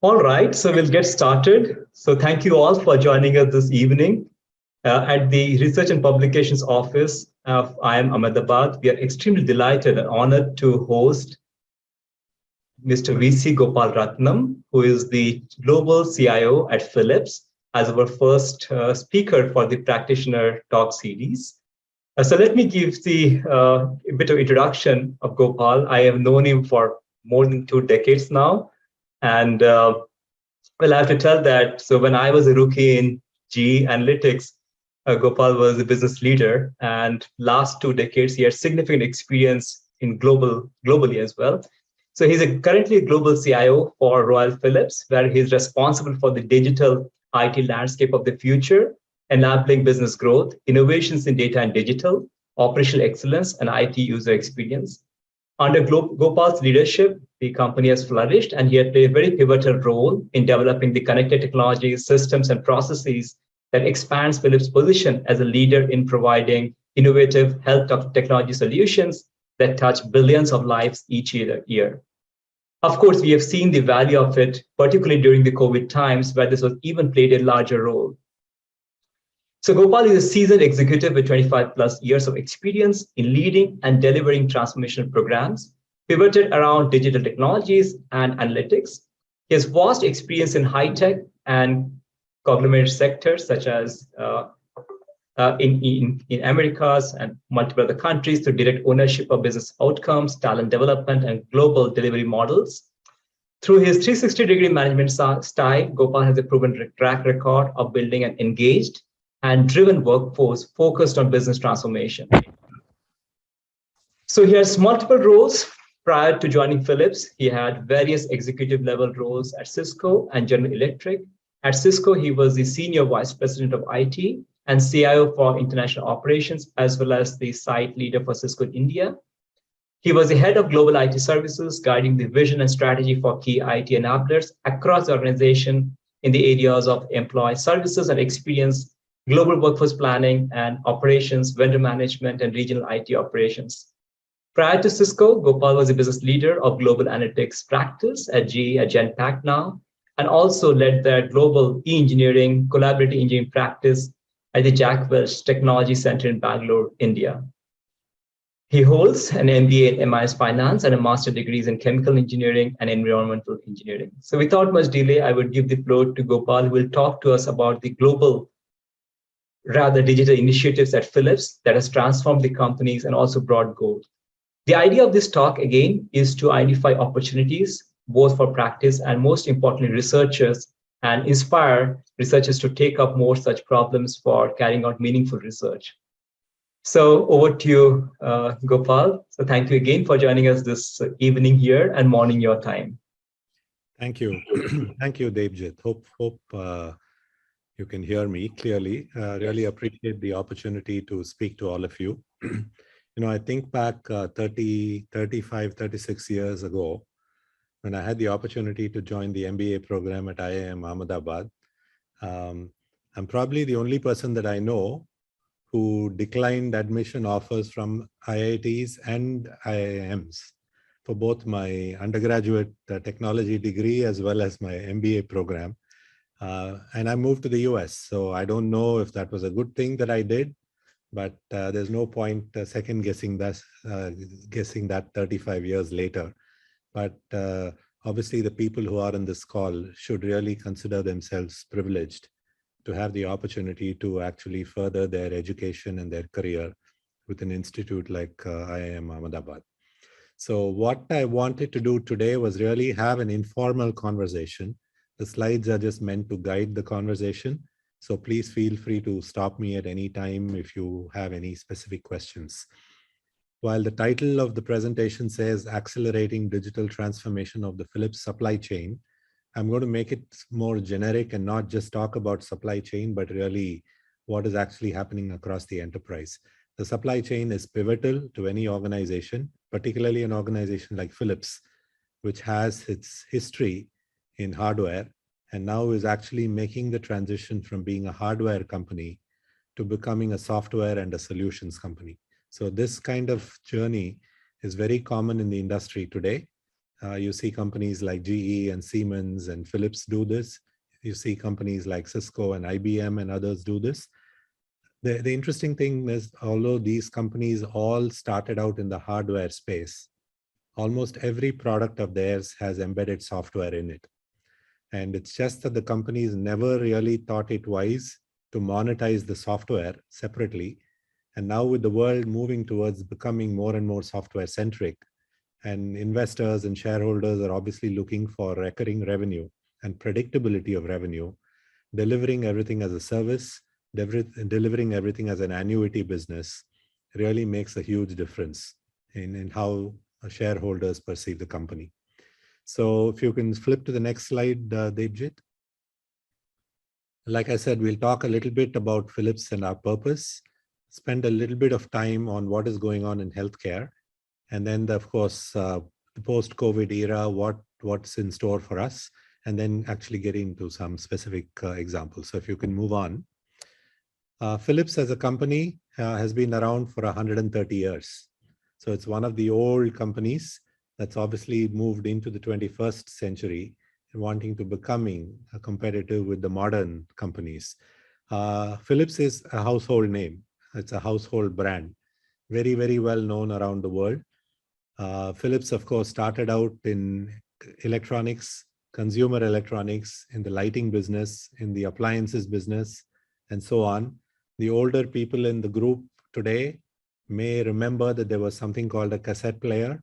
All right, so we'll get started. So thank you all for joining us this evening at the Research and Publications Office of IIM Ahmedabad. We are extremely delighted and honored to host Mr. VC Gopal Ratnam, who is the Global CIO at Philips, as our first speaker for the Practitioner Talk series. So let me give the a bit of introduction of Gopal. I have known him for more than 2 decades now. And well, I have to tell that. So when I was a rookie in GE Analytics, Gopal was a business leader, and last 2 decades he had significant experience in globally as well. So he's currently a global CIO for Royal Philips, where he's responsible for the digital IT landscape of the future, enabling business growth, innovations in data and digital, operational excellence, and IT user experience. Under Gopal's leadership, the company has flourished, and he had played a very pivotal role in developing the connected technologies, systems, and processes that expands Philips' position as a leader in providing innovative health technology solutions that touch billions of lives each year. Of course, we have seen the value of it, particularly during the COVID times, where this was even played a larger role. So Gopal is a seasoned executive with 25 plus years of experience in leading and delivering transformational programs pivoted around digital technologies and analytics. He has vast experience in high-tech and conglomerate sectors such as in Americas and multiple other countries through direct ownership of business outcomes, talent development, and global delivery models. Through his 360-degree management style, Gopal has a proven track record of building an engaged and driven workforce focused on business transformation. So he has multiple roles. Prior to joining Philips, he had various executive level roles at Cisco and General Electric. At Cisco, he was the Senior Vice President of IT and CIO for international operations, as well as the site leader for Cisco in India. He was the head of global IT services, guiding the vision and strategy for key IT enablers across the organization in the areas of employee services and experience, global workforce planning and operations, vendor management, and regional IT operations. Prior to Cisco, Gopal was a business leader of global analytics practice at GE at Genpact now, and also led their global e-engineering, collaborative engineering practice at the Jack Welch Technology Center in Bangalore, India. He holds an MBA in MIS Finance and a master's degrees in chemical engineering and environmental engineering. So without much delay, I would give the floor to Gopal, who will talk to us about the global rather digital initiatives at Philips that has transformed the companies and also brought growth. The idea of this talk, again, is to identify opportunities, both for practice and most importantly, researchers, and inspire researchers to take up more such problems for carrying out meaningful research. So over to you, Gopal. So thank you again for joining us this evening here and morning your time. Thank you. Thank you, Devjit. Hope you can hear me clearly. Really appreciate the opportunity to speak to all of you. I think back 35, 36 years ago, when I had the opportunity to join the MBA program at IIM Ahmedabad. I'm probably the only person that I know who declined admission offers from IITs and IIMs for both my undergraduate technology degree as well as my MBA program. And I moved to the US. So I don't know if that was a good thing that I did, but there's no point second guessing that 35 years later. But obviously the people who are in this call should really consider themselves privileged to have the opportunity to actually further their education and their career with an institute like IIM Ahmedabad. So what I wanted to do today was really have an informal conversation. The slides are just meant to guide the conversation. So please feel free to stop me at any time if you have any specific questions. While the title of the presentation says Accelerating Digital Transformation of the Philips Supply Chain, I'm going to make it more generic and not just talk about supply chain, but really what is actually happening across the enterprise. The supply chain is pivotal to any organization, particularly an organization like Philips, which has its history in hardware and now is actually making the transition from being a hardware company to becoming a software and a solutions company. So this kind of journey is very common in the industry today. You see companies like GE and Siemens and Philips do this. You see companies like Cisco and IBM and others do this. The interesting thing is, although these companies all started out in the hardware space, almost every product of theirs has embedded software in it. And it's just that the companies never really thought it wise to monetize the software separately. And now with the world moving towards becoming more and more software centric, and investors and shareholders are obviously looking for recurring revenue and predictability of revenue, delivering everything as a service, delivering everything as an annuity business really makes a huge difference in how shareholders perceive the company. So if you can flip to the next slide, Debjit. Like I said, we'll talk a little bit about Philips and our purpose, spend a little bit of time on what is going on in healthcare, and then, of course, the post-COVID era, what's in store for us, and then actually get into some specific examples. So if you can move on. Philips as a company has been around for 130 years. So it's one of the old companies that's obviously moved into the 21st century and wanting to becoming competitive with the modern companies. Philips is a household name. It's a household brand, very, very well known around the world. Philips, of course, started out in electronics, consumer electronics, in the lighting business, in the appliances business, and so on. The older people in the group today may remember that there was something called a cassette player.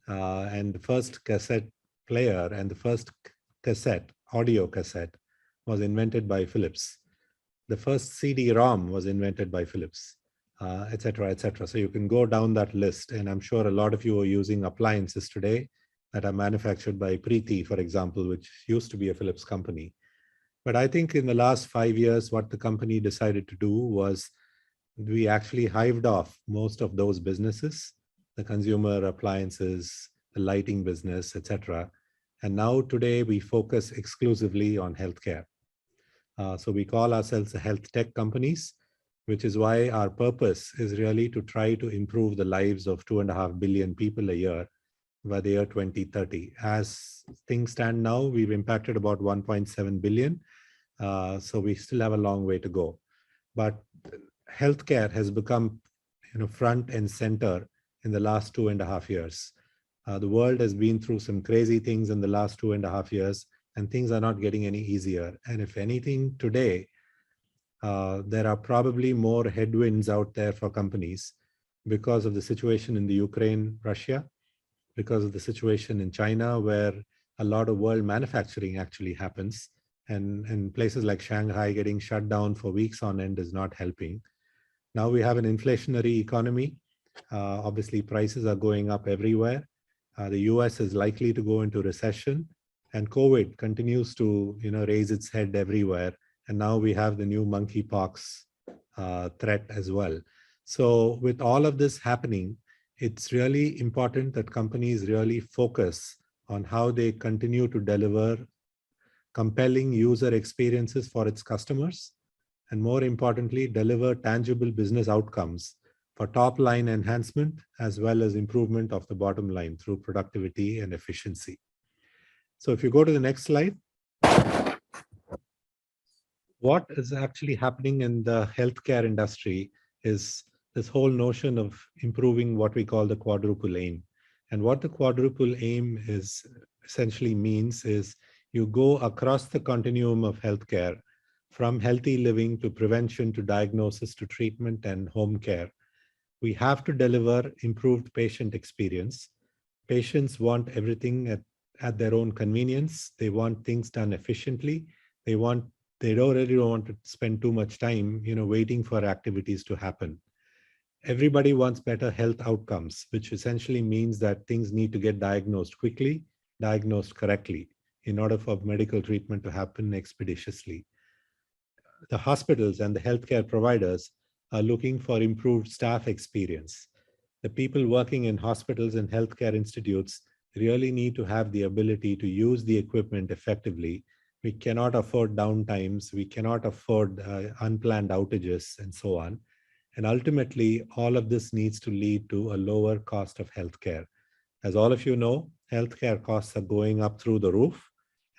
And the first cassette player and the first cassette, audio cassette, was invented by Philips. The first CD-ROM was invented by Philips, et cetera, et cetera. So you can go down that list. And I'm sure a lot of you are using appliances today that are manufactured by Preeti, for example, which used to be a Philips company. But I think in the last 5 years, what the company decided to do was we actually hived off most of those businesses, the consumer appliances, the lighting business, etc. And now today we focus exclusively on healthcare. So we call ourselves a health tech companies, which is why our purpose is really to try to improve the lives of 2.5 billion people a year by the year 2030. As things stand now, we've impacted about 1.7 billion. So we still have a long way to go. But healthcare has become front and center in the last 2.5 years. The world has been through some crazy things in the last 2.5 years, and things are not getting any easier. And if anything, today, there are probably more headwinds out there for companies because of the situation in the Ukraine, Russia, because of the situation in China, where a lot of world manufacturing actually happens. And places like Shanghai getting shut down for weeks on end is not helping. Now we have an inflationary economy. Obviously, prices are going up everywhere. The US is likely to go into recession, and COVID continues to raise its head everywhere. And now we have the new monkeypox threat as well. So with all of this happening, it's really important that companies really focus on how they continue to deliver compelling user experiences for its customers, and more importantly, deliver tangible business outcomes for top line enhancement, as well as improvement of the bottom line through productivity and efficiency. So if you go to the next slide, what is actually happening in the healthcare industry is this whole notion of improving what we call the quadruple aim. And what the quadruple aim is essentially means is you go across the continuum of healthcare, from healthy living to prevention to diagnosis to treatment and home care. We have to deliver improved patient experience. Patients want everything at their own convenience. They want things done efficiently. They don't really want to spend too much time, waiting for activities to happen. Everybody wants better health outcomes, which essentially means that things need to get diagnosed quickly, diagnosed correctly, in order for medical treatment to happen expeditiously. The hospitals and the healthcare providers are looking for improved staff experience. The people working in hospitals and healthcare institutes really need to have the ability to use the equipment effectively. We cannot afford downtimes, we cannot afford unplanned outages, and so on. And ultimately, all of this needs to lead to a lower cost of healthcare. As all of you know, healthcare costs are going up through the roof,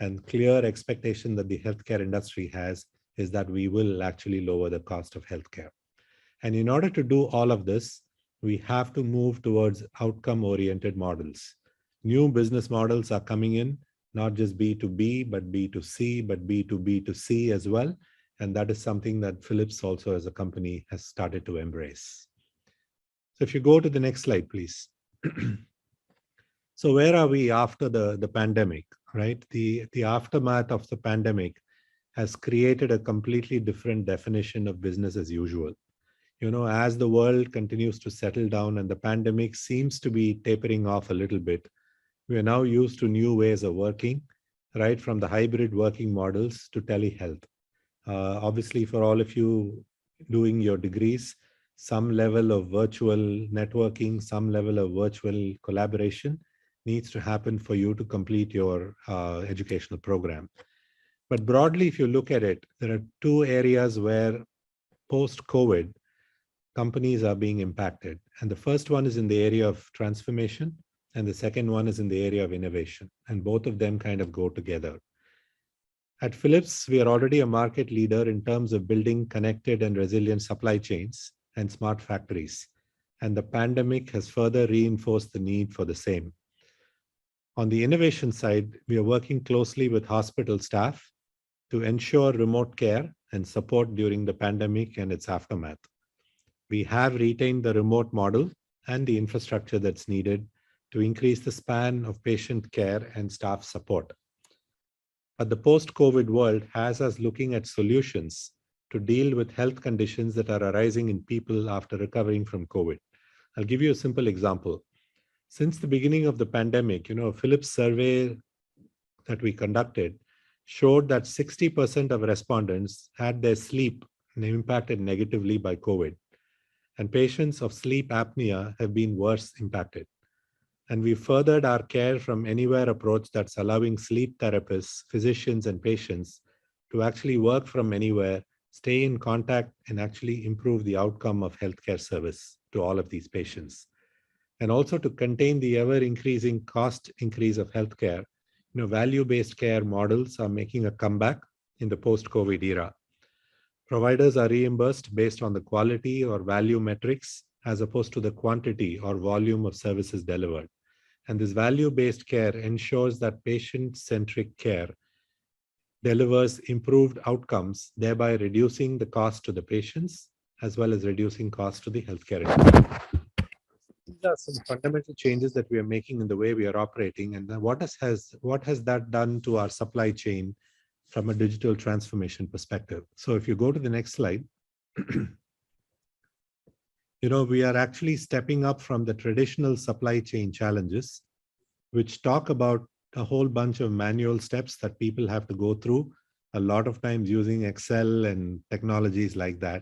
and clear expectation that the healthcare industry has is that we will actually lower the cost of healthcare. And in order to do all of this, we have to move towards outcome-oriented models. New business models are coming in, not just B2B, but B2C, but B2B2C as well. And that is something that Philips also as a company has started to embrace. So if you go to the next slide, please. So where are we after the pandemic, right? The aftermath of the pandemic has created a completely different definition of business as usual. You know, as the world continues to settle down and the pandemic seems to be tapering off a little bit, we are now used to new ways of working, right? From the hybrid working models to telehealth. Obviously, for all of you doing your degrees, some level of virtual networking, some level of virtual collaboration needs to happen for you to complete your educational program. But broadly, if you look at it, there are two areas where post-COVID, companies are being impacted. And the first one is in the area of transformation, and the second one is in the area of innovation. And both of them kind of go together. At Philips, we are already a market leader in terms of building connected and resilient supply chains and smart factories. And the pandemic has further reinforced the need for the same. On the innovation side, we are working closely with hospital staff to ensure remote care and support during the pandemic and its aftermath. We have retained the remote model and the infrastructure that's needed to increase the span of patient care and staff support. But the post-COVID world has us looking at solutions to deal with health conditions that are arising in people after recovering from COVID. I'll give you a simple example. Since the beginning of the pandemic, a Philips survey that we conducted showed that 60% of respondents had their sleep impacted negatively by COVID. And patients of sleep apnea have been worse impacted. And we furthered our care from anywhere approach that's allowing sleep therapists, physicians, and patients to actually work from anywhere, stay in contact, and actually improve the outcome of healthcare service to all of these patients. And also to contain the ever-increasing cost increase of healthcare, value-based care models are making a comeback in the post-COVID era. Providers are reimbursed based on the quality or value metrics as opposed to the quantity or volume of services delivered. And this value-based care ensures that patient-centric care delivers improved outcomes, thereby reducing the cost to the patients as well as reducing costs to the healthcare industry. These are some fundamental changes that we are making in the way we are operating, and what has that done to our supply chain from a digital transformation perspective. So if you go to the next slide, we are actually stepping up from the traditional supply chain challenges, which talk about a whole bunch of manual steps that people have to go through, a lot of times using Excel and technologies like that.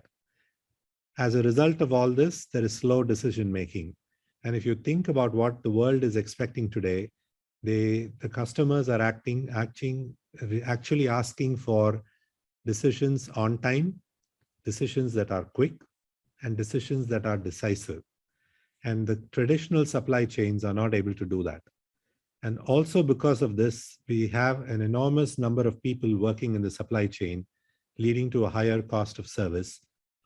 As a result of all this, there is slow decision making. And if you think about what the world is expecting today, the customers are actually asking for decisions on time, decisions that are quick, and decisions that are decisive. And the traditional supply chains are not able to do that. And also because of this, we have an enormous number of people working in the supply chain, leading to a higher cost of service.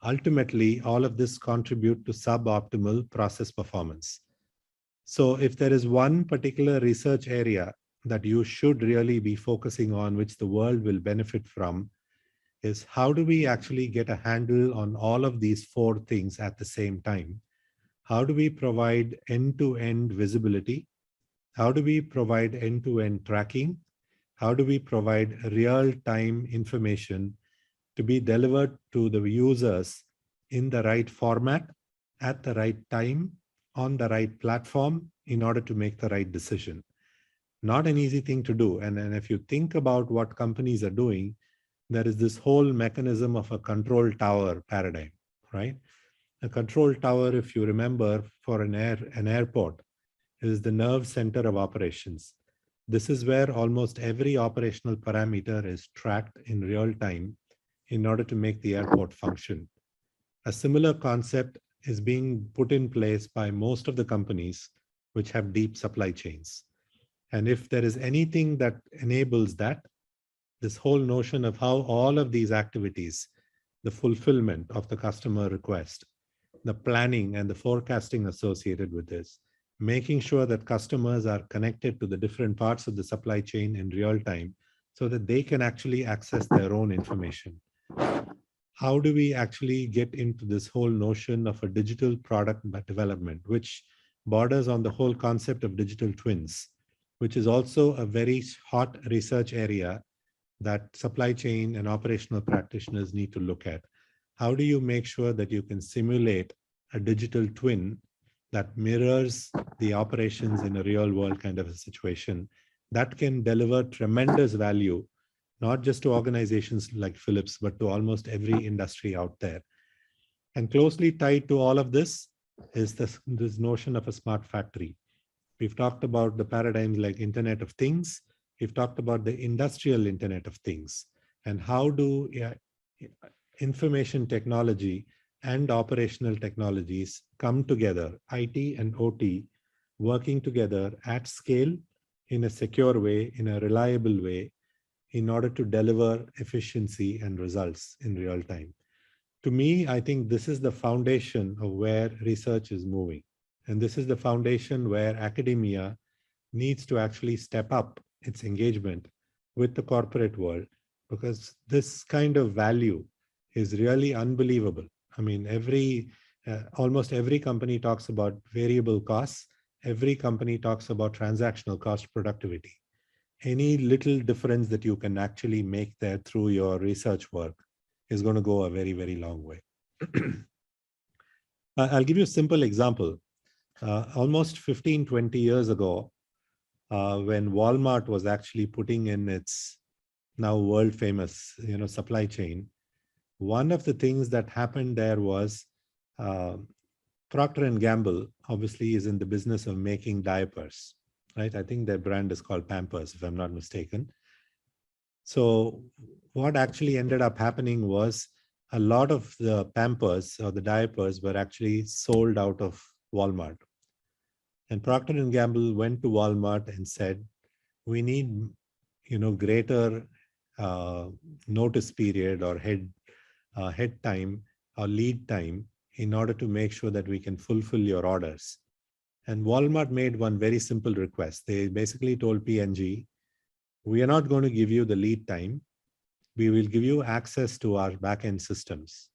Ultimately, all of this contribute to suboptimal process performance. So if there is one particular research area that you should really be focusing on, which the world will benefit from, is how do we actually get a handle on all of these four things at the same time? How do we provide end-to-end visibility? How do we provide end-to-end tracking? How do we provide real-time information to be delivered to the users in the right format, at the right time, on the right platform in order to make the right decision? Not an easy thing to do. And if you think about what companies are doing, there is this whole mechanism of a control tower paradigm, right? A control tower, if you remember, for an airport, is the nerve center of operations. This is where almost every operational parameter is tracked in real time in order to make the airport function. A similar concept is being put in place by most of the companies which have deep supply chains. And if there is anything that enables that, this whole notion of how all of these activities, the fulfillment of the customer request, the planning and the forecasting associated with this, making sure that customers are connected to the different parts of the supply chain in real time so that they can actually access their own information. How do we actually get into this whole notion of a digital product development, which borders on the whole concept of digital twins, which is also a very hot research area that supply chain and operational practitioners need to look at. How do you make sure that you can simulate a digital twin that mirrors the operations in a real world kind of a situation that can deliver tremendous value, not just to organizations like Philips, but to almost every industry out there. And closely tied to all of this is this notion of a smart factory. We've talked about the paradigms like Internet of Things. We've talked about the industrial Internet of Things and how do information technology and operational technologies come together, IT and OT, working together at scale in a secure way, in a reliable way, in order to deliver efficiency and results in real time. To me, I think this is the foundation of where research is moving. And this is the foundation where academia needs to actually step up its engagement with the corporate world, because this kind of value is really unbelievable. I mean, almost every company talks about variable costs. Every company talks about transactional cost productivity. Any little difference that you can actually make there through your research work is going to go a very, very long way. I'll give you a simple example. Almost 15, 20 years ago, when Walmart was actually putting in its now world famous, supply chain, one of the things that happened there was Procter & Gamble obviously is in the business of making diapers, right? I think their brand is called Pampers, if I'm not mistaken. So what actually ended up happening was a lot of the Pampers or the diapers were actually sold out of Walmart. And Procter & Gamble went to Walmart and said, we need, greater notice period or head time or lead time in order to make sure that we can fulfill your orders. And Walmart made one very simple request. They basically told P&G, we are not going to give you the lead time. We will give you access to our backend systems.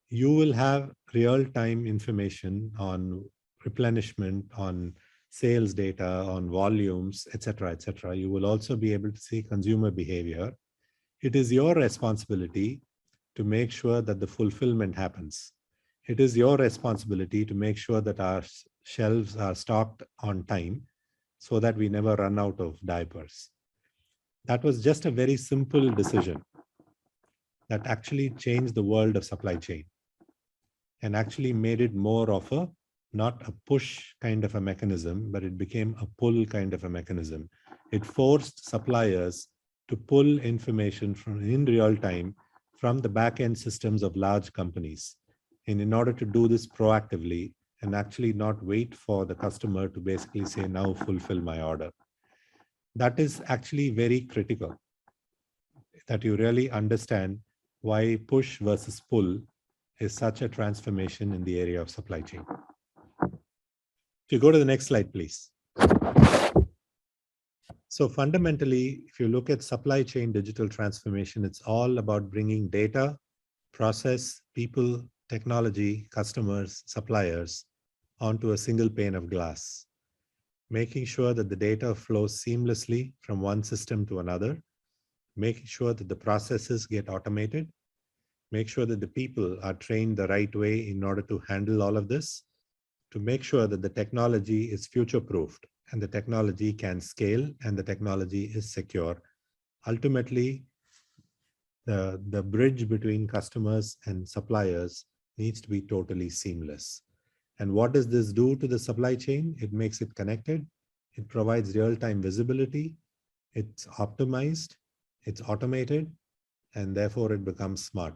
You will have real-time information on replenishment, on sales data, on volumes, etc., etc. You will also be able to see consumer behavior. It is your responsibility to make sure that the fulfillment happens. It is your responsibility to make sure that our shelves are stocked on time so that we never run out of diapers. That was just a very simple decision that actually changed the world of supply chain and actually made it more of a, not a push kind of a mechanism, but it became a pull kind of a mechanism. It forced suppliers to pull information in real time from the back-end systems of large companies. And in order to do this proactively and actually not wait for the customer to basically say, now fulfill my order. That is actually very critical, that you really understand why push versus pull is such a transformation in the area of supply chain. If you go to the next slide, please. So fundamentally, if you look at supply chain digital transformation, it's all about bringing data, process, people, technology, customers, suppliers onto a single pane of glass, making sure that the data flows seamlessly from one system to another, making sure that the processes get automated, make sure that the people are trained the right way in order to handle all of this, to make sure that the technology is future-proofed and the technology can scale and the technology is secure. Ultimately, the bridge between customers and suppliers needs to be totally seamless. And what does this do to the supply chain? It makes it connected. It provides real-time visibility. It's optimized. It's automated. And therefore, it becomes smart.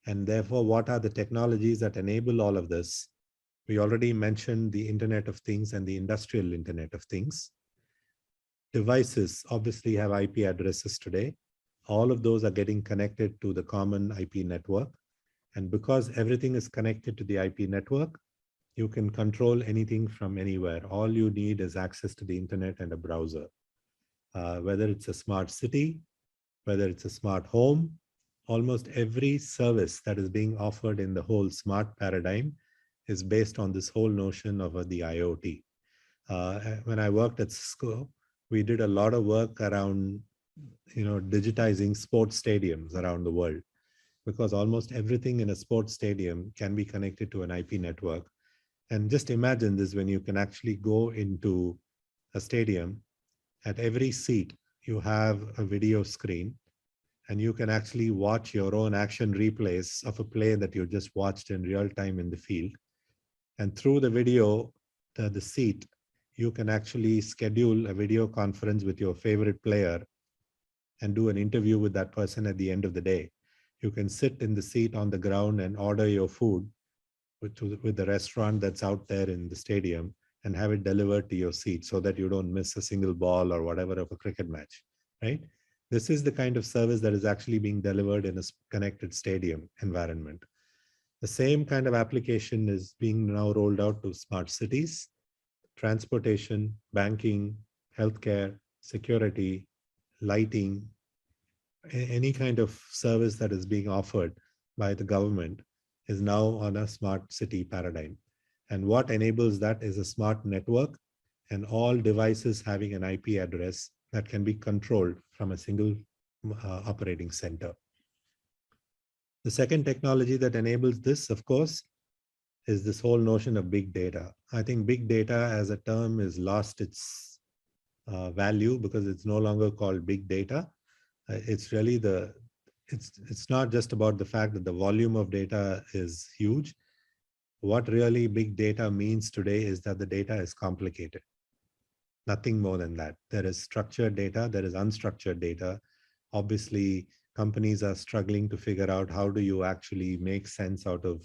And therefore, what are the technologies that enable all of this? We already mentioned the Internet of Things and the Industrial Internet of Things. Devices obviously have IP addresses today. All of those are getting connected to the common IP network. And because everything is connected to the IP network, you can control anything from anywhere. All you need is access to the internet and a browser. Whether it's a smart city, whether it's a smart home, almost every service that is being offered in the whole smart paradigm is based on this whole notion of the IoT. When I worked at Cisco, we did a lot of work around, digitizing sports stadiums around the world, because almost everything in a sports stadium can be connected to an IP network. And just imagine this: when you can actually go into a stadium, at every seat, you have a video screen, and you can actually watch your own action replays of a play that you just watched in real time in the field. And through the video, the seat, you can actually schedule a video conference with your favorite player and do an interview with that person at the end of the day. You can sit in the seat on the ground and order your food with the restaurant that's out there in the stadium and have it delivered to your seat so that you don't miss a single ball or whatever of a cricket match, right? This is the kind of service that is actually being delivered in a connected stadium environment. The same kind of application is being now rolled out to smart cities, transportation, banking, healthcare, security, lighting, any kind of service that is being offered by the government is now on a smart city paradigm. And what enables that is a smart network and all devices having an IP address that can be controlled from a single operating center. The second technology that enables this, of course, is this whole notion of big data. I think big data as a term has lost its value because it's no longer called big data. It's really it's not just about the fact that the volume of data is huge. What really big data means today is that the data is complicated. Nothing more than that. There is structured data, there is unstructured data. Obviously, companies are struggling to figure out how do you actually make sense out of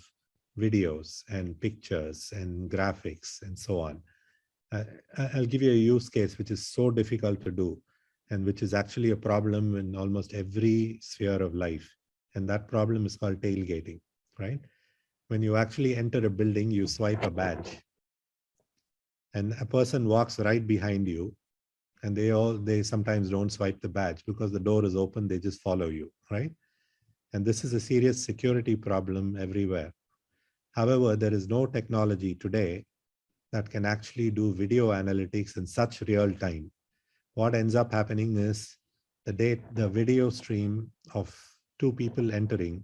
videos and pictures and graphics and so on. I'll give you a use case which is so difficult to do and which is actually a problem in almost every sphere of life. And that problem is called tailgating, right? When you actually enter a building, you swipe a badge and a person walks right behind you, and they sometimes don't swipe the badge because the door is open, they just follow you, right? And this is a serious security problem everywhere. However, there is no technology today that can actually do video analytics in such real time. What ends up happening is the video stream of two people entering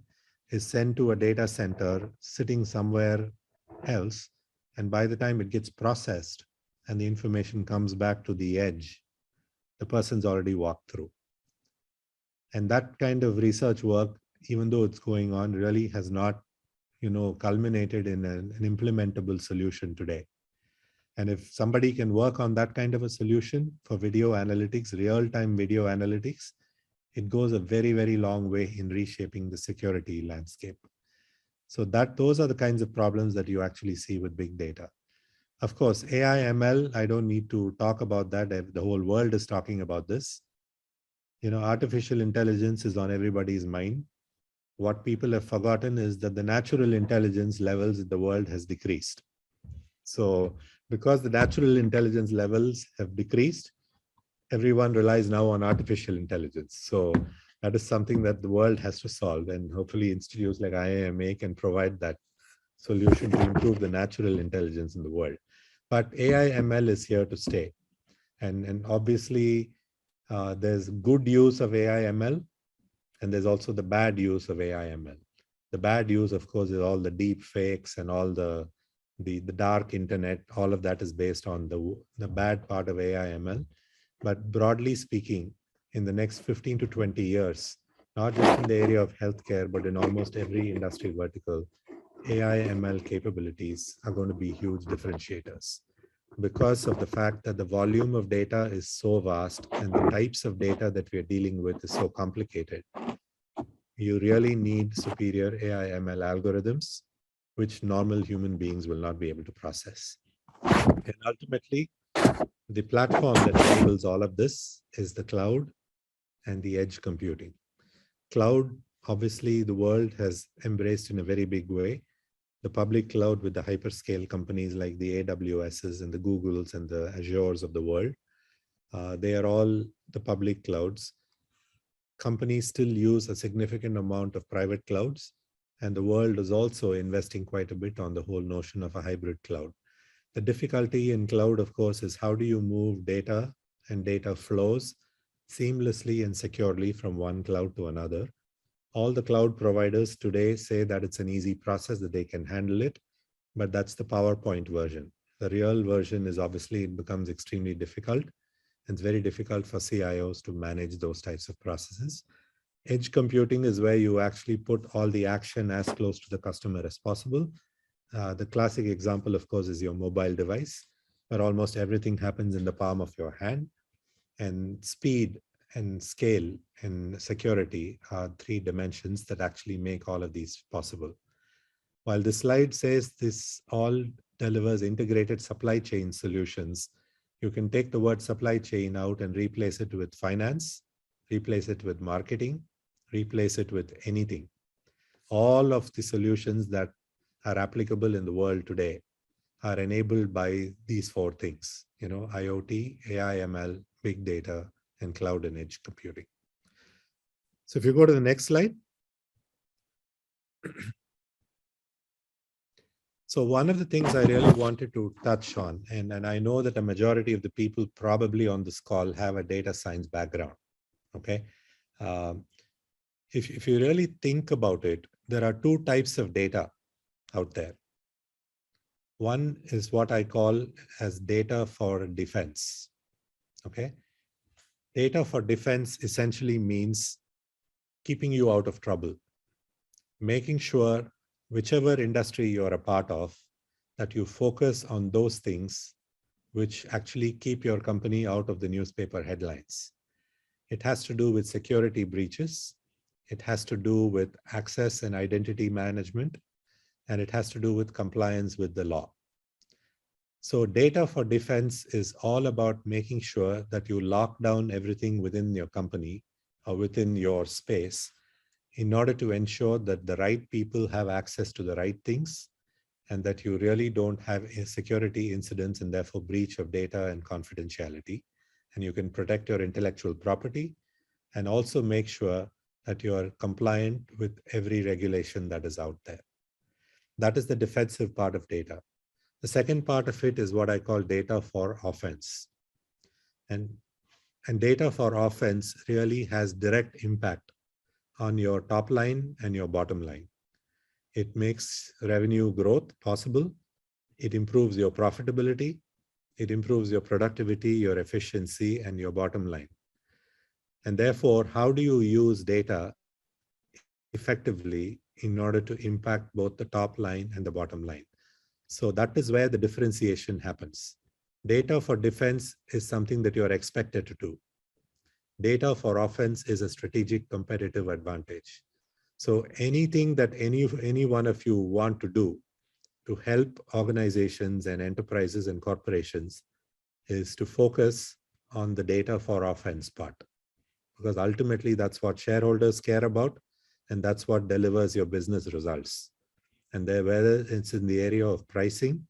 is sent to a data center sitting somewhere else. And by the time it gets processed and the information comes back to the edge, the person's already walked through. And that kind of research work, even though it's going on, really has not, culminated in an implementable solution today. And if somebody can work on that kind of a solution for video analytics, real-time video analytics, it goes a very, very long way in reshaping the security landscape. So those are the kinds of problems that you actually see with big data. Of course, AI, ML, I don't need to talk about that. The whole world is talking about this. Artificial intelligence is on everybody's mind. What people have forgotten is that the natural intelligence levels in the world has decreased. So because the natural intelligence levels have decreased, everyone relies now on artificial intelligence. So that is something that the world has to solve. And hopefully institutes like IIMA can provide that solution to improve the natural intelligence in the world. But AI ML is here to stay. And obviously, there's good use of AI ML, and there's also the bad use of AI ML. The bad use, of course, is all the deep fakes and all the dark internet. All of that is based on the bad part of AI ML. But broadly speaking, in the next 15 to 20 years, not just in the area of healthcare, but in almost every industry vertical, AI ML capabilities are going to be huge differentiators because of the fact that the volume of data is so vast and the types of data that we are dealing with is so complicated. You really need superior AI ML algorithms, which normal human beings will not be able to process. And ultimately, the platform that enables all of this is the cloud and the edge computing. Cloud, obviously, the world has embraced in a very big way. The public cloud with the hyperscale companies like the AWSs and the Googles and the Azures of the world, they are all the public clouds. Companies still use a significant amount of private clouds, and the world is also investing quite a bit on the whole notion of a hybrid cloud. The difficulty in cloud, of course, is how do you move data and data flows seamlessly and securely from one cloud to another. All the cloud providers today say that it's an easy process, that they can handle it, but that's the PowerPoint version. The real version is obviously it becomes extremely difficult. It's very difficult for CIOs to manage those types of processes. Edge computing is where you actually put all the action as close to the customer as possible. The classic example, of course, is your mobile device, where almost everything happens in the palm of your hand. And speed and scale and security are three dimensions that actually make all of these possible. While the slide says this all delivers integrated supply chain solutions, you can take the word supply chain out and replace it with finance, replace it with marketing, replace it with anything. All of the solutions that are applicable in the world today are enabled by these four things, IoT, AI, ML, big data, and cloud and edge computing. So if you go to the next slide. So one of the things I really wanted to touch on, and I know that a majority of the people probably on this call have a data science background, okay? If you really think about it, there are two types of data out there. One is what I call as data for defense, okay? Data for defense essentially means keeping you out of trouble, making sure whichever industry you're a part of, that you focus on those things which actually keep your company out of the newspaper headlines. It has to do with security breaches. It has to do with access and identity management, and it has to do with compliance with the law. So data for defense is all about making sure that you lock down everything within your company or within your space in order to ensure that the right people have access to the right things and that you really don't have security incidents and therefore breach of data and confidentiality. And you can protect your intellectual property and also make sure that you are compliant with every regulation that is out there. That is the defensive part of data. The second part of it is what I call data for offense. And data for offense really has direct impact on your top line and your bottom line. It makes revenue growth possible. It improves your profitability. It improves your productivity, your efficiency, and your bottom line. And therefore, how do you use data effectively in order to impact both the top line and the bottom line? So that is where the differentiation happens. Data for defense is something that you are expected to do. Data for offense is a strategic competitive advantage. So anything that any one of you want to do to help organizations and enterprises and corporations is to focus on the data for offense part, because ultimately that's what shareholders care about, and that's what delivers your business results. And whether it's in the area of pricing,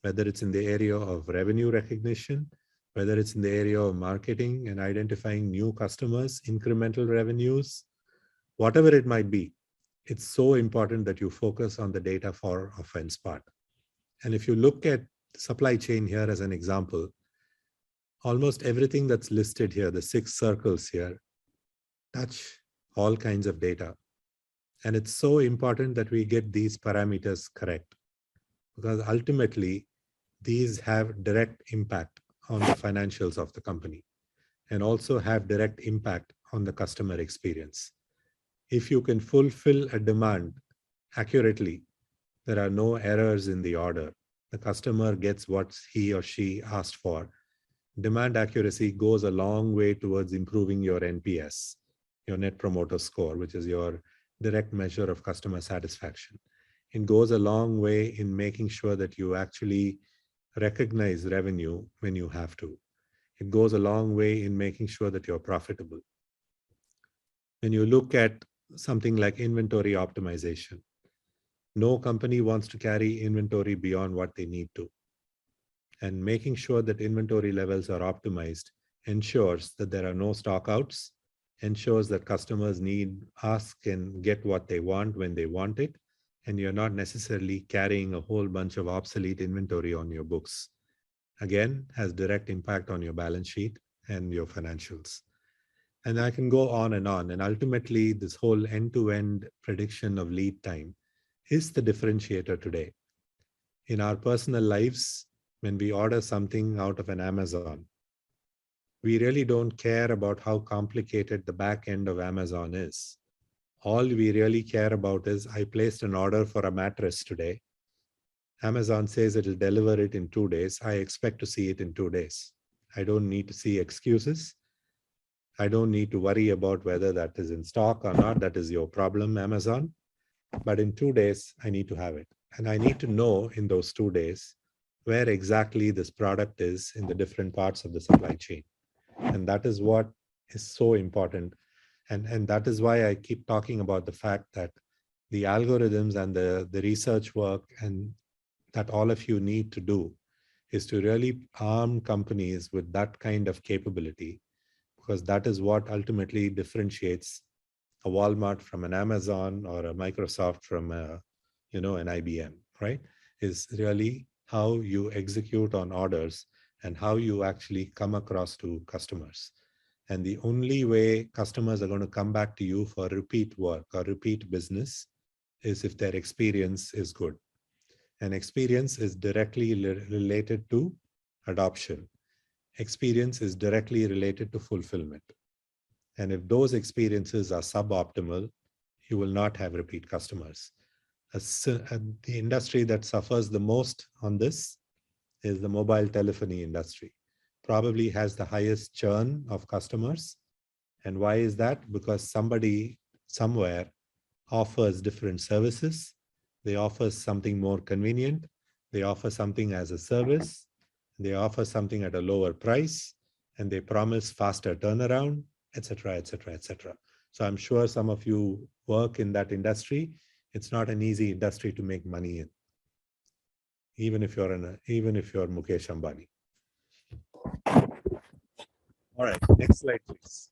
whether it's in the area of revenue recognition, whether it's in the area of marketing and identifying new customers, incremental revenues, whatever it might be, it's so important that you focus on the data for offense part. And if you look at supply chain here as an example, almost everything that's listed here, the 6 circles here, touch all kinds of data. And it's so important that we get these parameters correct, because ultimately these have direct impact on the financials of the company and also have direct impact on the customer experience. If you can fulfill a demand accurately, there are no errors in the order. The customer gets what he or she asked for. Demand accuracy goes a long way towards improving your NPS, your Net Promoter Score, which is your direct measure of customer satisfaction. It goes a long way in making sure that you actually recognize revenue when you have to. It goes a long way in making sure that you're profitable. When you look at something like inventory optimization, no company wants to carry inventory beyond what they need to. And making sure that inventory levels are optimized ensures that there are no stockouts, ensures that customers need, ask, and get what they want when they want it, and you're not necessarily carrying a whole bunch of obsolete inventory on your books. Again, has direct impact on your balance sheet and your financials. And I can go on. And ultimately, this whole end-to-end prediction of lead time is the differentiator today. In our personal lives, when we order something out of an Amazon, we really don't care about how complicated the back end of Amazon is. All we really care about is, I placed an order for a mattress today. Amazon says it will deliver it in 2 days. I expect to see it in 2 days. I don't need to see excuses. I don't need to worry about whether that is in stock or not. That is your problem, Amazon. But in 2 days, I need to have it. And I need to know in those 2 days where exactly this product is in the different parts of the supply chain. And that is what is so important. And that is why I keep talking about the fact that the algorithms and the research work and that all of you need to do is to really arm companies with that kind of capability, because that is what ultimately differentiates a Walmart from an Amazon or a Microsoft from an IBM, right? Is really how you execute on orders and how you actually come across to customers. And the only way customers are going to come back to you for repeat work or repeat business is if their experience is good. And experience is directly related to adoption. Experience is directly related to fulfillment. And if those experiences are suboptimal, you will not have repeat customers. The industry that suffers the most on this is the mobile telephony industry. Probably has the highest churn of customers. And why is that? Because somebody somewhere offers different services. They offer something more convenient. They offer something as a service. They offer something at a lower price, and they promise faster turnaround, etc., etc., etc. So I'm sure some of you work in that industry. It's not an easy industry to make money in, even if you're Mukesh Ambani. All right, next slide, please.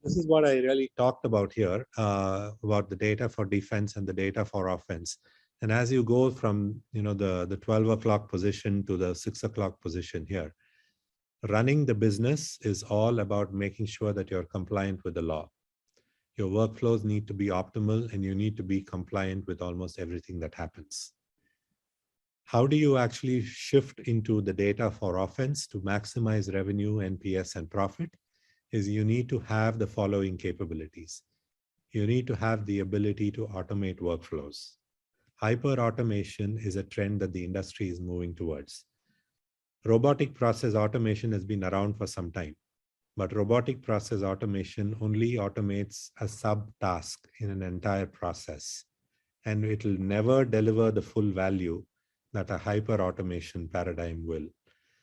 This is what I really talked about here, about the data for defense and the data for offense. And as you go from the 12 o'clock position to the 6 o'clock position here, running the business is all about making sure that you're compliant with the law. Your workflows need to be optimal, and you need to be compliant with almost everything that happens. How do you actually shift into the data for offense to maximize revenue, NPS, and profit? Is you need to have the following capabilities. You need to have the ability to automate workflows. Hyper-automation is a trend that the industry is moving towards. Robotic process automation has been around for some time, but robotic process automation only automates a sub-task in an entire process, and it will never deliver the full value that a hyper-automation paradigm will.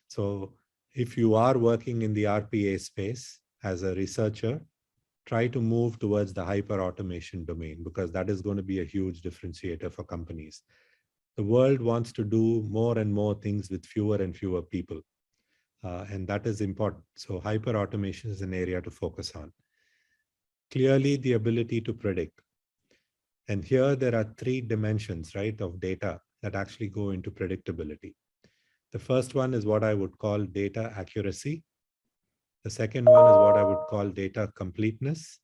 So if you are working in the RPA space as a researcher, try to move towards the hyper-automation domain, because that is going to be a huge differentiator for companies. The world wants to do more and more things with fewer and fewer people. And that is important. So hyper-automation is an area to focus on. Clearly, the ability to predict. And here there are 3 dimensions, right, of data that actually go into predictability. The first one is what I would call data accuracy. The second one is what I would call data completeness.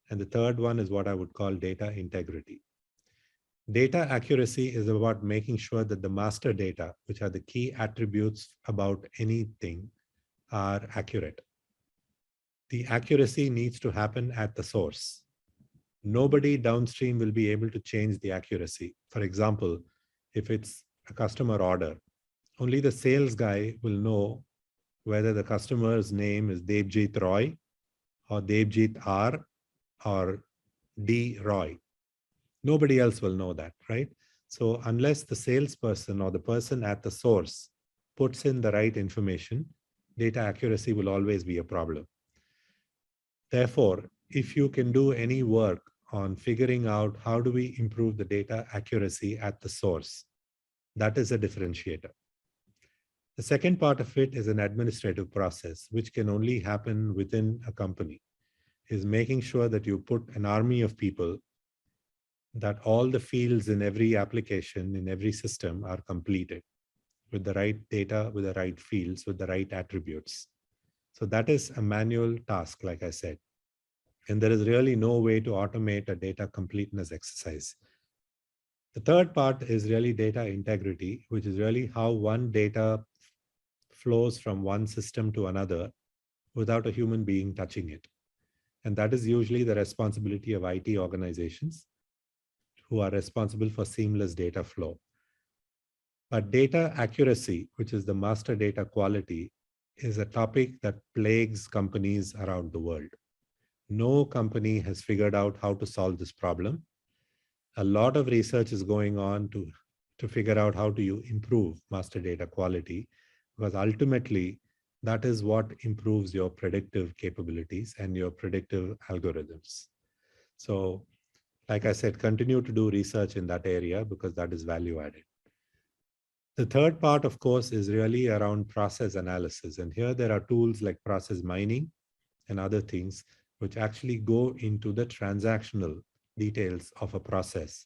And the third one is what I would call data integrity. Data accuracy is about making sure that the master data, which are the key attributes about anything, are accurate. The accuracy needs to happen at the source. Nobody downstream will be able to change the accuracy. For example, if it's a customer order, only the sales guy will know whether the customer's name is Devjit Roy or Devjit R or D Roy. Nobody else will know that, right? So unless the salesperson or the person at the source puts in the right information, data accuracy will always be a problem. Therefore, if you can do any work on figuring out how do we improve the data accuracy at the source, that is a differentiator. The second part of it is an administrative process, which can only happen within a company, is making sure that you put an army of people, that all the fields in every application, in every system are completed with the right data, with the right fields, with the right attributes. So that is a manual task, like I said. And there is really no way to automate a data completeness exercise. The third part is really data integrity, which is really how one data flows from one system to another without a human being touching it. And that is usually the responsibility of IT organizations who are responsible for seamless data flow. But data accuracy, which is the master data quality, is a topic that plagues companies around the world. No company has figured out how to solve this problem. A lot of research is going on to figure out how do you improve master data quality, because ultimately that is what improves your predictive capabilities and your predictive algorithms. So, like I said, continue to do research in that area because that is value added. The third part, of course, is really around process analysis. And here there are tools like process mining and other things which actually go into the transactional details of a process,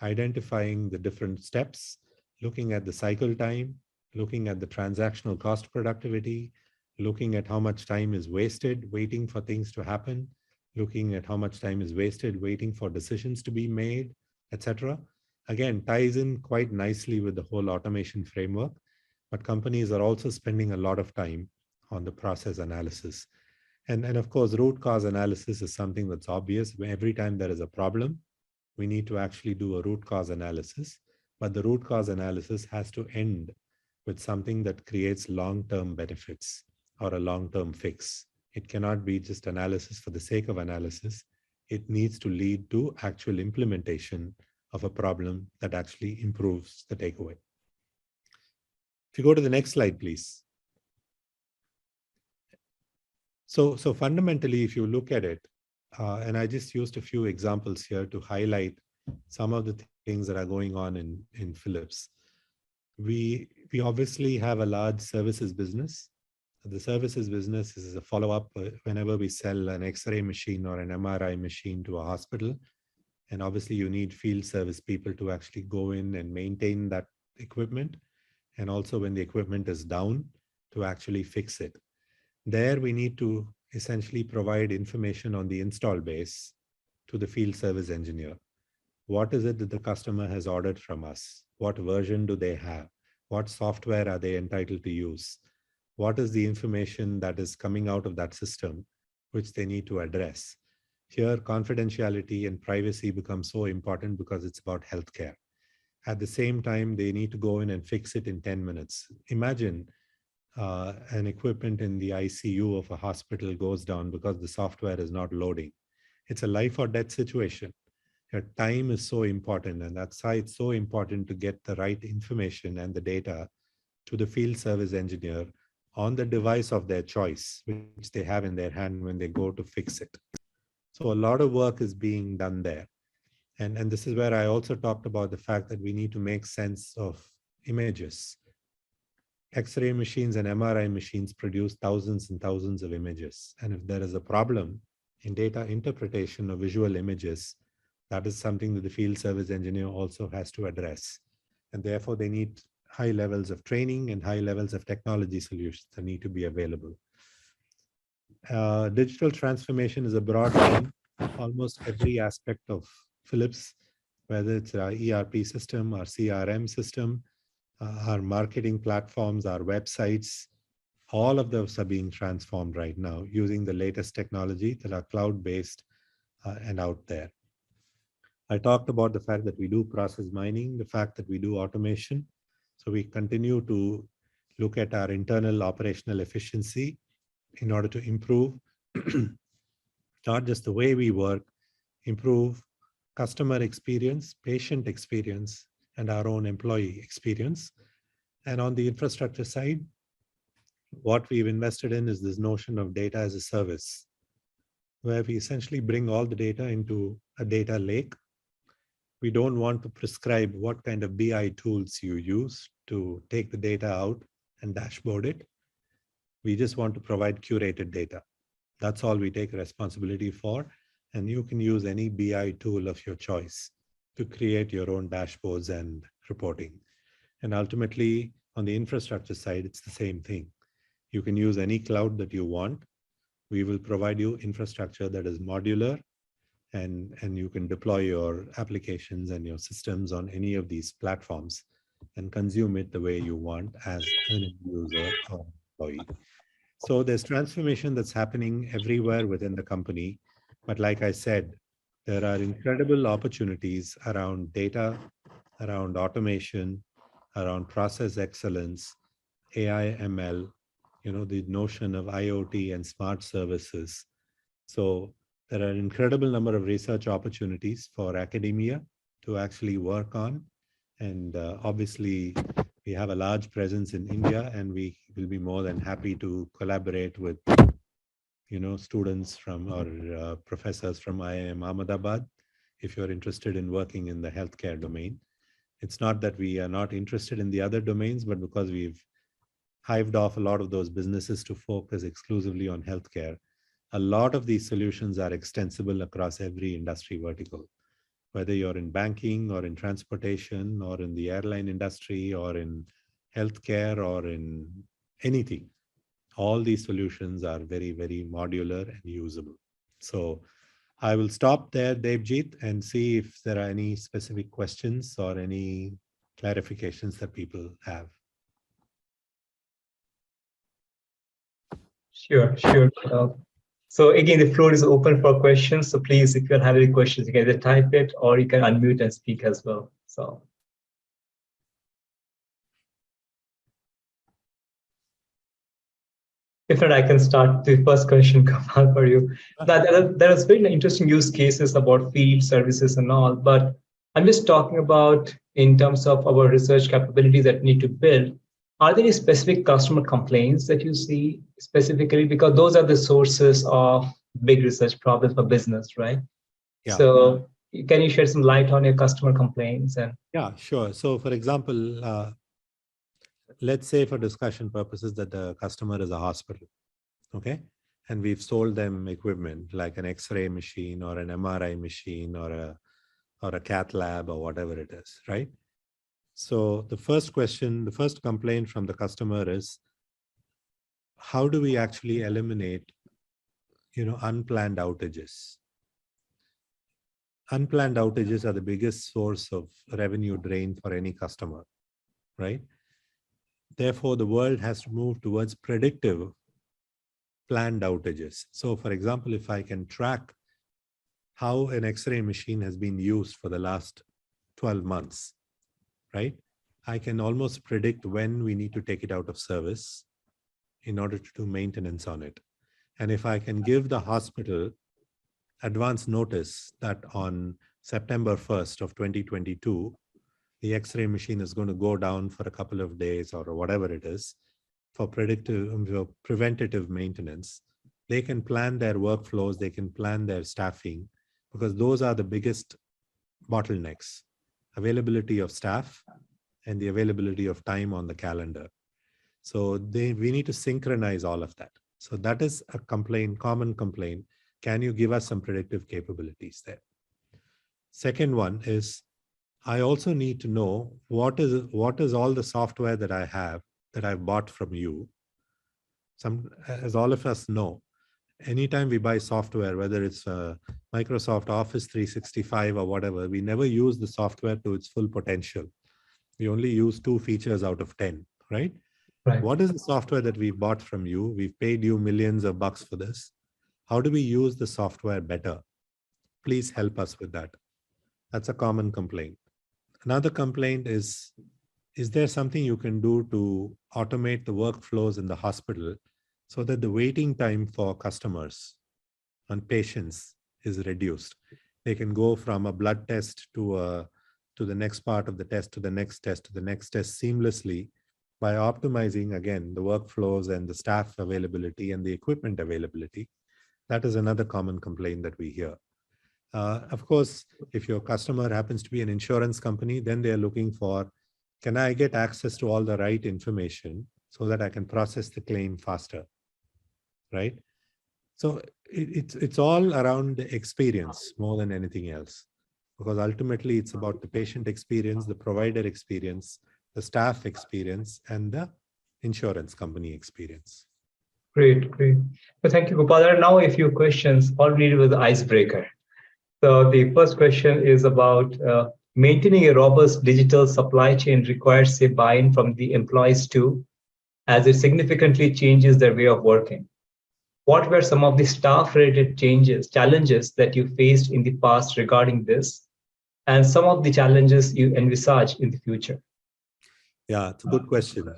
identifying the different steps, looking at the cycle time, looking at the transactional cost productivity, looking at how much time is wasted waiting for things to happen, looking at how much time is wasted waiting for decisions to be made, etc. Again, ties in quite nicely with the whole automation framework, but companies are also spending a lot of time on the process analysis. And of course, root cause analysis is something that's obvious. Every time there is a problem, we need to actually do a root cause analysis, but the root cause analysis has to end with something that creates long-term benefits or a long-term fix. It cannot be just analysis for the sake of analysis. It needs to lead to actual implementation of a problem that actually improves the takeaway. If you go to the next slide, please. So fundamentally, if you look at it, and I just used a few examples here to highlight some of the things that are going on in Philips. We obviously have a large services business. The services business is a follow-up whenever we sell an X-ray machine or an MRI machine to a hospital. And obviously you need field service people to actually go in and maintain that equipment. And also when the equipment is down, to actually fix it. There we need to essentially provide information on the install base to the field service engineer. What is it that the customer has ordered from us? What version do they have? What software are they entitled to use? What is the information that is coming out of that system, which they need to address? Here, confidentiality and privacy become so important because it's about healthcare. At the same time, they need to go in and fix it in 10 minutes. Imagine an equipment in the ICU of a hospital goes down because the software is not loading. It's a life or death situation. Your time is so important, and that's why it's so important to get the right information and the data to the field service engineer on the device of their choice, which they have in their hand when they go to fix it. So a lot of work is being done there. And this is where I also talked about the fact that we need to make sense of images. X-ray machines and MRI machines produce thousands and thousands of images. And if there is a problem in data interpretation of visual images, that is something that the field service engineer also has to address. And therefore, they need high levels of training and high levels of technology solutions that need to be available. Digital transformation is a broad term. Almost every aspect of Philips, whether it's our ERP system, our CRM system, our marketing platforms, our websites, all of those are being transformed right now using the latest technology that are cloud-based and out there. I talked about the fact that we do process mining, the fact that we do automation. So we continue to look at our internal operational efficiency in order to improve not just the way we work, improve customer experience, patient experience, and our own employee experience. And on the infrastructure side, what we've invested in is this notion of data as a service, where we essentially bring all the data into a data lake. We don't want to prescribe what kind of BI tools you use to take the data out and dashboard it. We just want to provide curated data. That's all we take responsibility for. And you can use any BI tool of your choice to create your own dashboards and reporting. And ultimately, on the infrastructure side, it's the same thing. You can use any cloud that you want. We will provide you infrastructure that is modular, and you can deploy your applications and your systems on any of these platforms and consume it the way you want as an end user or employee. So there's transformation that's happening everywhere within the company. But like I said, there are incredible opportunities around data, around automation, around process excellence, AI, ML, the notion of IoT and smart services. So there are an incredible number of research opportunities for academia to actually work on. And obviously, we have a large presence in India, and we will be more than happy to collaborate with, students from or professors from IIM Ahmedabad, if you're interested in working in the healthcare domain. It's not that we are not interested in the other domains, but because we've hived off a lot of those businesses to focus exclusively on healthcare, a lot of these solutions are extensible across every industry vertical. Whether you're in banking or in transportation or in the airline industry or in healthcare or in anything, all these solutions are very, very modular and usable. So I will stop there, Debjit, and see if there are any specific questions or any clarifications that people have. Sure. So again, the floor is open for questions. So please, if you have any questions, you can either type it or you can unmute and speak as well. So. If not, I can start the first question, Kamal, for you. There is very interesting use cases about feed services and all, but I'm just talking about in terms of our research capabilities that need to build. Are there any specific customer complaints that you see specifically? Because those are the sources of big research problems for business, right? Yeah. So can you shed some light on your customer complaints? Yeah, sure. So for example, let's say for discussion purposes that the customer is a hospital, okay? And we've sold them equipment like an X-ray machine or an MRI machine or a cath lab or whatever it is, right? So the first complaint from the customer is, how do we actually eliminate, unplanned outages? Unplanned outages are the biggest source of revenue drain for any customer, right? Therefore, the world has to move towards predictive planned outages. So for example, if I can track how an X-ray machine has been used for the last 12 months, right? I can almost predict when we need to take it out of service in order to do maintenance on it. And if I can give the hospital advance notice that on September 1st of 2022, the X-ray machine is going to go down for a couple of days or whatever it is for preventative maintenance, they can plan their workflows, they can plan their staffing, because those are the biggest bottlenecks: availability of staff and the availability of time on the calendar. So we need to synchronize all of that. So that is a common complaint. Can you give us some predictive capabilities there? Second one is, I also need to know what is all the software that I have that I've bought from you. As all of us know, anytime we buy software, whether it's Microsoft Office 365 or whatever, we never use the software to its full potential. We only use 2 features out of 10, right? Right. What is the software that we bought from you? We've paid you millions of bucks for this. How do we use the software better? Please help us with that. That's a common complaint. Another complaint is there something you can do to automate the workflows in the hospital so that the waiting time for customers and patients is reduced? They can go from a blood test to the next part of the test, to the next test, to the next test seamlessly by optimizing, again, the workflows and the staff availability and the equipment availability. That is another common complaint that we hear. Of course, if your customer happens to be an insurance company, then they are looking for, can I get access to all the right information so that I can process the claim faster, right? So it's all around the experience more than anything else, because ultimately it's about the patient experience, the provider experience, the staff experience, and the insurance company experience. Great, great. So thank you, Gopal. There are now a few questions already with the icebreaker. So the first question is about maintaining a robust digital supply chain requires a buy-in from the employees too, as it significantly changes their way of working. What were some of the staff-related challenges that you faced in the past regarding this, and some of the challenges you envisage in the future? Yeah, it's a good question.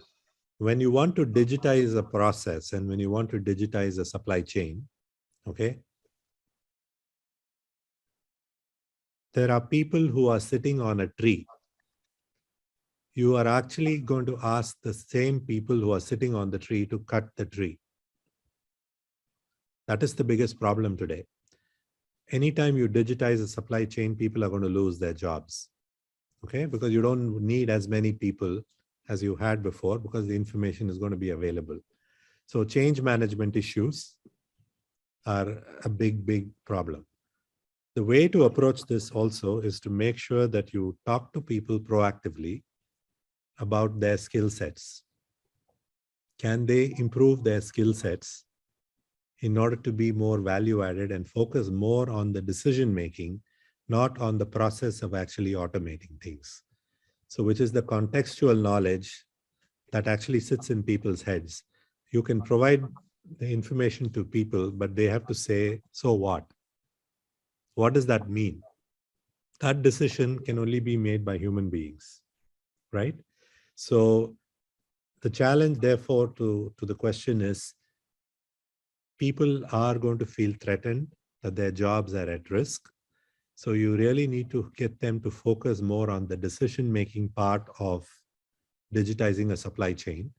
When you want to digitize a process and when you want to digitize a supply chain, okay, there are people who are sitting on a tree. You are actually going to ask the same people who are sitting on the tree to cut the tree. That is the biggest problem today. Anytime you digitize a supply chain, people are going to lose their jobs, okay? Because you don't need as many people as you had before, because the information is going to be available. So change management issues are a big, big problem. The way to approach this also is to make sure that you talk to people proactively about their skill sets. Can they improve their skill sets in order to be more value added and focus more on the decision making, not on the process of actually automating things? So which is the contextual knowledge that actually sits in people's heads. You can provide the information to people, but they have to say, so what? What does that mean? That decision can only be made by human beings, right? So the challenge, therefore, to the question is, people are going to feel threatened, that their jobs are at risk. So you really need to get them to focus more on the decision-making part of digitizing a supply chain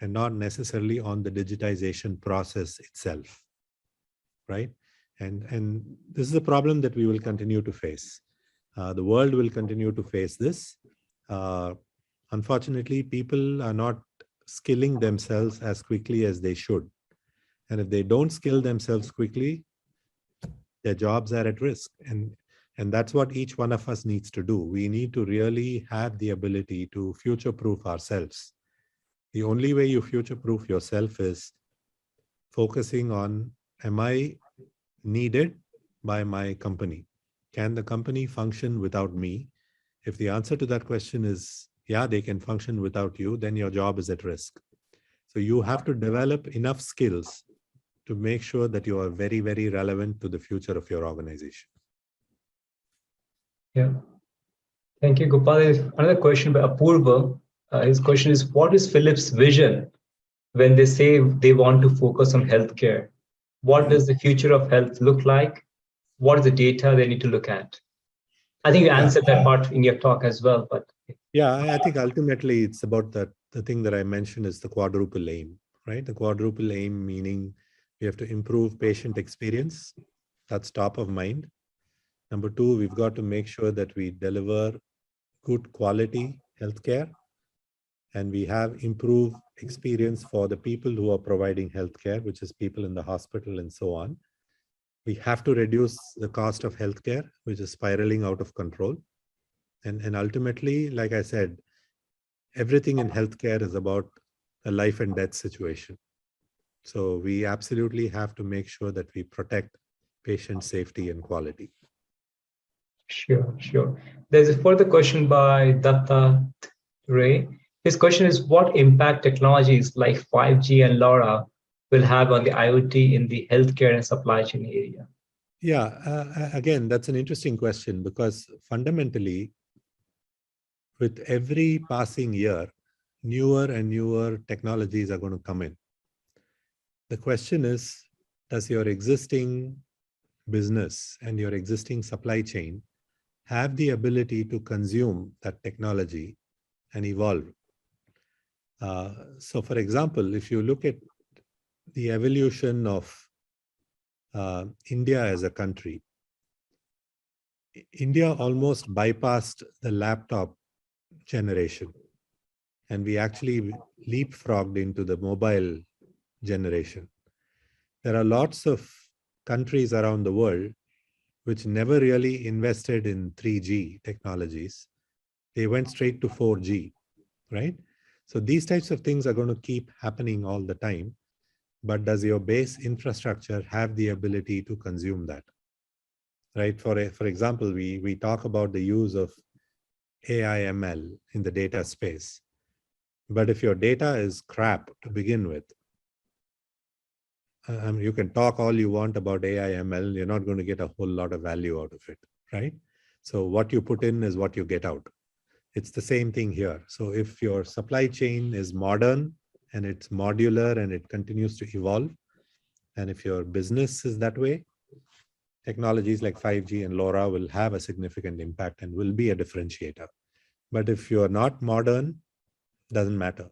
and not necessarily on the digitization process itself, right? And this is a problem that we will continue to face. The world will continue to face this. Unfortunately, people are not skilling themselves as quickly as they should. And if they don't skill themselves quickly, their jobs are at risk. And that's what each one of us needs to do. We need to really have the ability to future-proof ourselves. The only way you future-proof yourself is focusing on, am I needed by my company? Can the company function without me? If the answer to that question is, yeah, they can function without you, then your job is at risk. So you have to develop enough skills to make sure that you are very, very relevant to the future of your organization. Yeah. Thank you, Gopal. Another question by Apurva. His question is, what is Philips' vision when they say they want to focus on healthcare? What does the future of health look like? What is the data they need to look at? I think you answered that part in your talk as well, but. Yeah, I think ultimately it's about that. The thing that I mentioned is the quadruple aim, right? The quadruple aim meaning we have to improve patient experience. That's top of mind. Number two, we've got to make sure that we deliver good quality healthcare, and we have improved experience for the people who are providing healthcare, which is people in the hospital and so on. We have to reduce the cost of healthcare, which is spiraling out of control. And ultimately, like I said, everything in healthcare is about a life and death situation. So we absolutely have to make sure that we protect patient safety and quality. Sure, sure. There's a further question by Datta Ray. His question is, what impact technologies like 5G and LoRa will have on the IoT in the healthcare and supply chain area? Yeah, again, that's an interesting question, because fundamentally, with every passing year, newer and newer technologies are going to come in. The question is, does your existing business and your existing supply chain have the ability to consume that technology and evolve. So for example, if you look at the evolution of India as a country, India almost bypassed the laptop generation, and we actually leapfrogged into the mobile generation. There are lots of countries around the world which never really invested in 3G technologies. They went straight to 4G, right? So these types of things are going to keep happening all the time. But does your base infrastructure have the ability to consume that? Right? For example, we talk about the use of AI ML in the data space. But if your data is crap to begin with, you can talk all you want about AI ML, you're not going to get a whole lot of value out of it, right? So what you put in is what you get out. It's the same thing here. So if your supply chain is modern and it's modular and it continues to evolve, and if your business is that way, technologies like 5G and LoRa will have a significant impact and will be a differentiator. But if you're not modern, doesn't matter.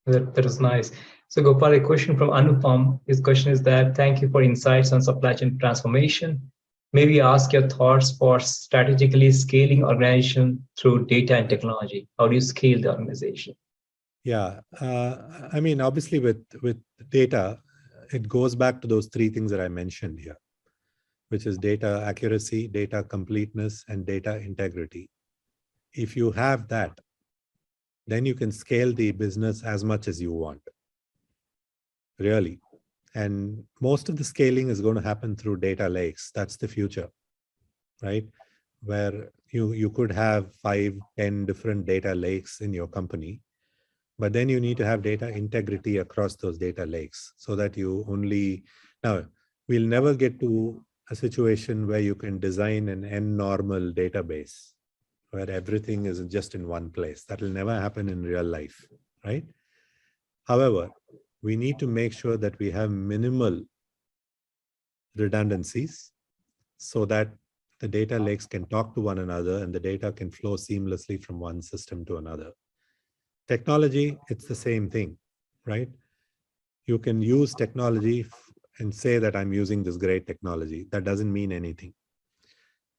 That is nice. So Gopal, a question from Anupam. His question is that, thank you for insights on supply chain transformation. Maybe ask your thoughts for strategically scaling organization through data and technology. How do you scale the organization? Yeah, I mean, obviously with data, it goes back to those three things that I mentioned here, which is data accuracy, data completeness, and data integrity. If you have that, then you can scale the business as much as you want, really. And most of the scaling is going to happen through data lakes. That's the future, right? Where you could have 5, 10 different data lakes in your company, but then you need to have data integrity across those data lakes so that you only, now we'll never get to a situation where you can design an n-normal database where everything is just in one place. That will never happen in real life, right? However, we need to make sure that we have minimal redundancies so that the data lakes can talk to one another and the data can flow seamlessly from one system to another. Technology, it's the same thing, right? You can use technology and say that I'm using this great technology. That doesn't mean anything.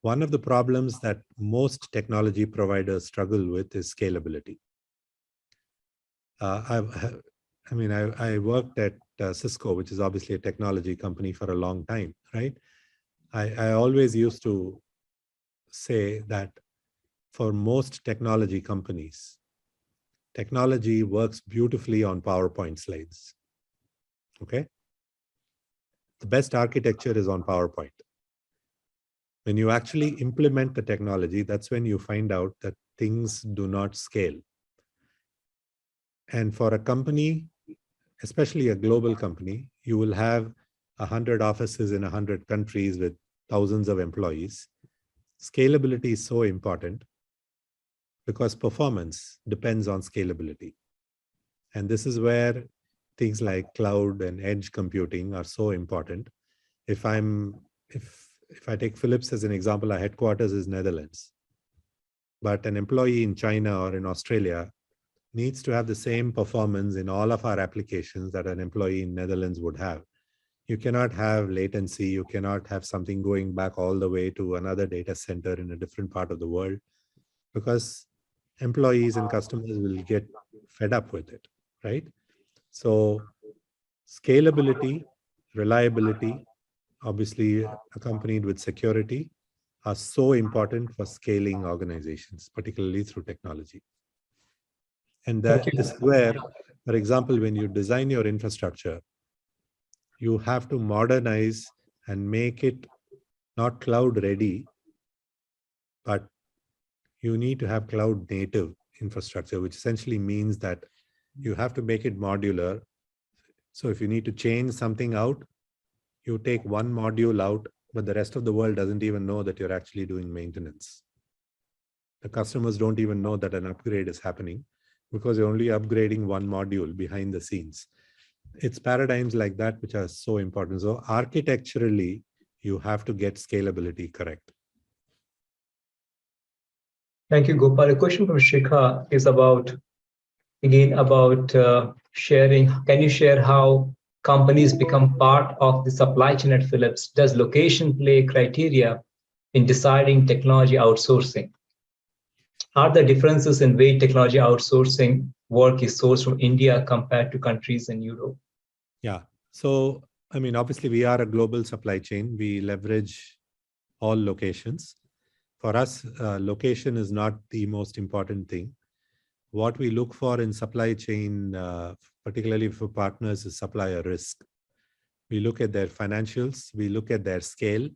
One of the problems that most technology providers struggle with is scalability. I worked at Cisco, which is obviously a technology company, for a long time, right? I always used to say that for most technology companies, technology works beautifully on PowerPoint slides, okay? The best architecture is on PowerPoint. When you actually implement the technology, that's when you find out that things do not scale. And for a company, especially a global company, you will have 100 offices in 100 countries with thousands of employees. Scalability is so important because performance depends on scalability. And this is where things like cloud and edge computing are so important. If I take Philips as an example, our headquarters is Netherlands, but an employee in China or in Australia needs to have the same performance in all of our applications that an employee in Netherlands would have. You cannot have latency. You cannot have something going back all the way to another data center in a different part of the world, because employees and customers will get fed up with it, right? So scalability, reliability, obviously accompanied with security, are so important for scaling organizations, particularly through technology. And that is where, for example, when you design your infrastructure, you have to modernize and make it not cloud ready, but you need to have cloud native infrastructure, which essentially means that you have to make it modular. So if you need to change something out, you take one module out, but the rest of the world doesn't even know that you're actually doing maintenance. The customers don't even know that an upgrade is happening because you're only upgrading one module behind the scenes. it's paradigms like that which are so important. So architecturally, you have to get scalability correct. Thank you, Gopal. A question from Shikha is about, again, about sharing. Can you share how companies become part of the supply chain at Philips? Does location play criteria in deciding technology outsourcing? Are there differences in way technology outsourcing work is sourced from India compared to countries in Europe? Yeah. So, I mean, obviously, we are a global supply chain. We leverage all locations. For us, location is not the most important thing. What we look for in supply chain, particularly for partners, is supplier risk. We look at their financials. We look at their scale.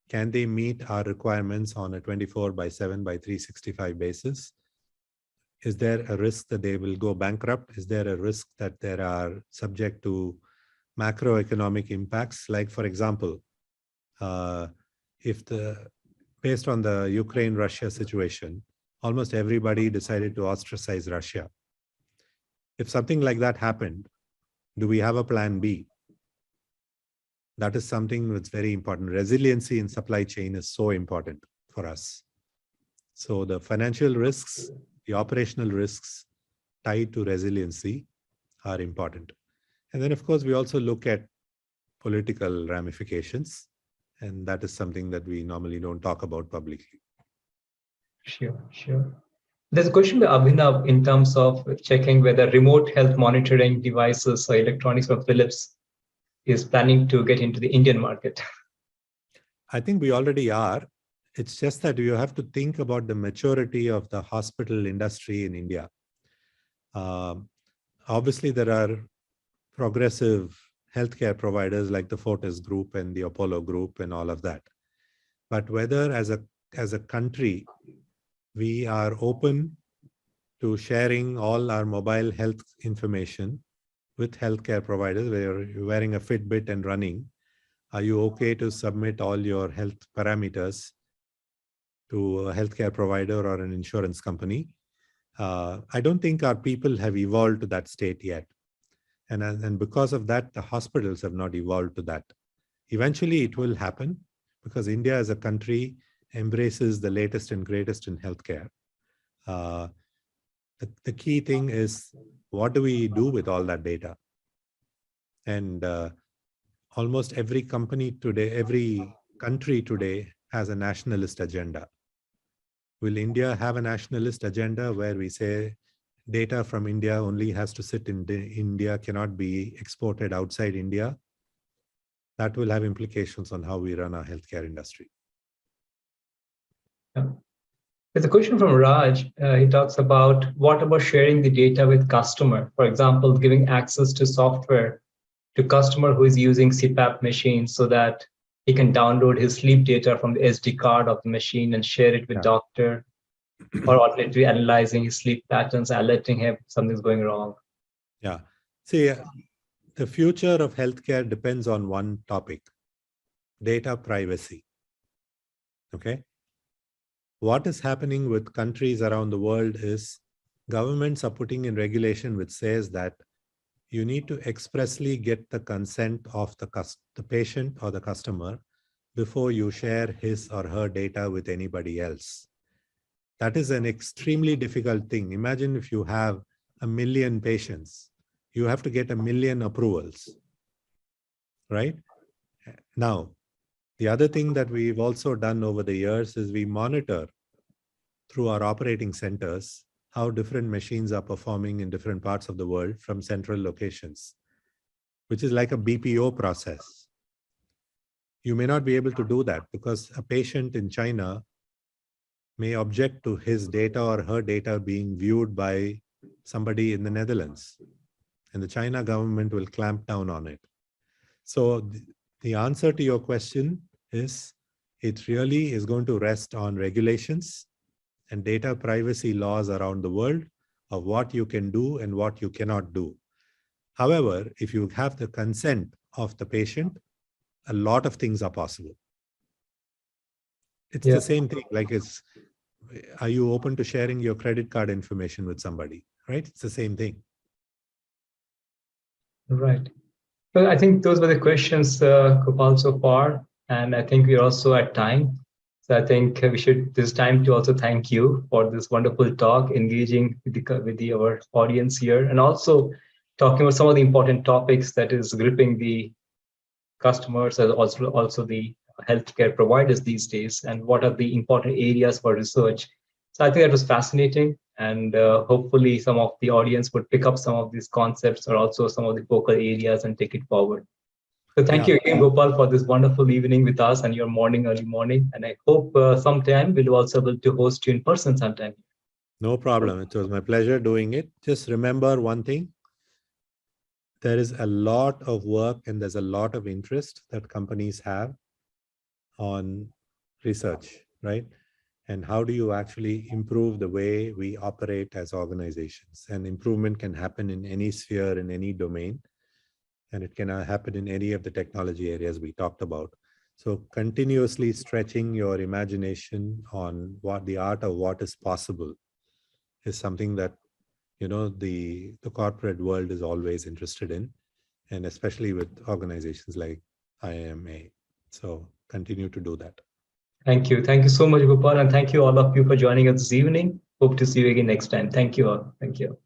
Can they meet our requirements on a 24/7 by 365 basis? Is there a risk that they will go bankrupt? Is there a risk that they are subject to macroeconomic impacts? Like, for example, based on the Ukraine-Russia situation, almost everybody decided to ostracize Russia. If something like that happened, do we have a plan B? That is something that's very important. Resiliency in supply chain is so important for us. So the financial risks, the operational risks tied to resiliency are important. And then, of course, we also look at political ramifications, and that is something that we normally don't talk about publicly. Sure. There's a question by Abhinav in terms of checking whether remote health monitoring devices or electronics from Philips is planning to get into the Indian market. I think we already are. It's just that you have to think about the maturity of the hospital industry in India. Obviously, there are progressive healthcare providers like the Fortis Group and the Apollo Group and all of that. But whether as a country, we are open to sharing all our mobile health information with healthcare providers, where you're wearing a Fitbit and running. Are you okay to submit all your health parameters to a healthcare provider or an insurance company? I don't think our people have evolved to that state yet. And because of that, the hospitals have not evolved to that. Eventually, it will happen because India as a country embraces the latest and greatest in healthcare. The key thing is, what do we do with all that data? And almost every company today, every country today has a nationalist agenda. Will India have a nationalist agenda where we say data from India only has to sit in India, cannot be exported outside India? That will have implications on how we run our healthcare industry. Yeah. There's a question from Raj. He talks about, what about sharing the data with customer? For example, giving access to software to customer who is using CPAP machines so that he can download his sleep data from the SD card of the machine and share it with doctor, or alternatively analyzing his sleep patterns, alerting him something's going wrong. Yeah. See, the future of healthcare depends on one topic: data privacy. Okay. What is happening with countries around the world is governments are putting in regulation which says that you need to expressly get the consent of the patient or the customer before you share his or her data with anybody else. That is an extremely difficult thing. Imagine if you have 1 million patients, you have to get 1 million approvals, right? Now, the other thing that we've also done over the years is we monitor through our operating centers how different machines are performing in different parts of the world from central locations, which is like a BPO process. You may not be able to do that because a patient in China may object to his data or her data being viewed by somebody in the Netherlands, and the China government will clamp down on it. So the answer to your question is, it really is going to rest on regulations and data privacy laws around the world of what you can do and what you cannot do. However, if you have the consent of the patient, a lot of things are possible. It's the same thing. Like, are you open to sharing your credit card information with somebody, right? It's the same thing. Right. Well, I think those were the questions, Gopal, so far. And I think we're also at time. So I think we should, this time to also thank you for this wonderful talk, engaging our audience here, and also talking about some of the important topics that is gripping the customers and also the healthcare providers these days, and what are the important areas for research. So I think that was fascinating, and hopefully some of the audience would pick up some of these concepts or also some of the focal areas and take it forward. So thank you again, Gopal, for this wonderful evening with us and your early morning. And I hope sometime we'll also be able to host you in person sometime. No problem. It was my pleasure doing it. Just remember one thing. There is a lot of work and there's a lot of interest that companies have on research, right? And how do you actually improve the way we operate as organizations? And improvement can happen in any sphere, in any domain, and it can happen in any of the technology areas we talked about. So continuously stretching your imagination on what the art of what is possible is something that, you know, the corporate world is always interested in, and especially with organizations like IMA. So continue to do that. Thank you. Thank you so much, Gopal. And thank you all of you for joining us this evening. Hope to see you again next time. Thank you all. Thank you.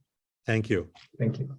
Thank you. Thank you.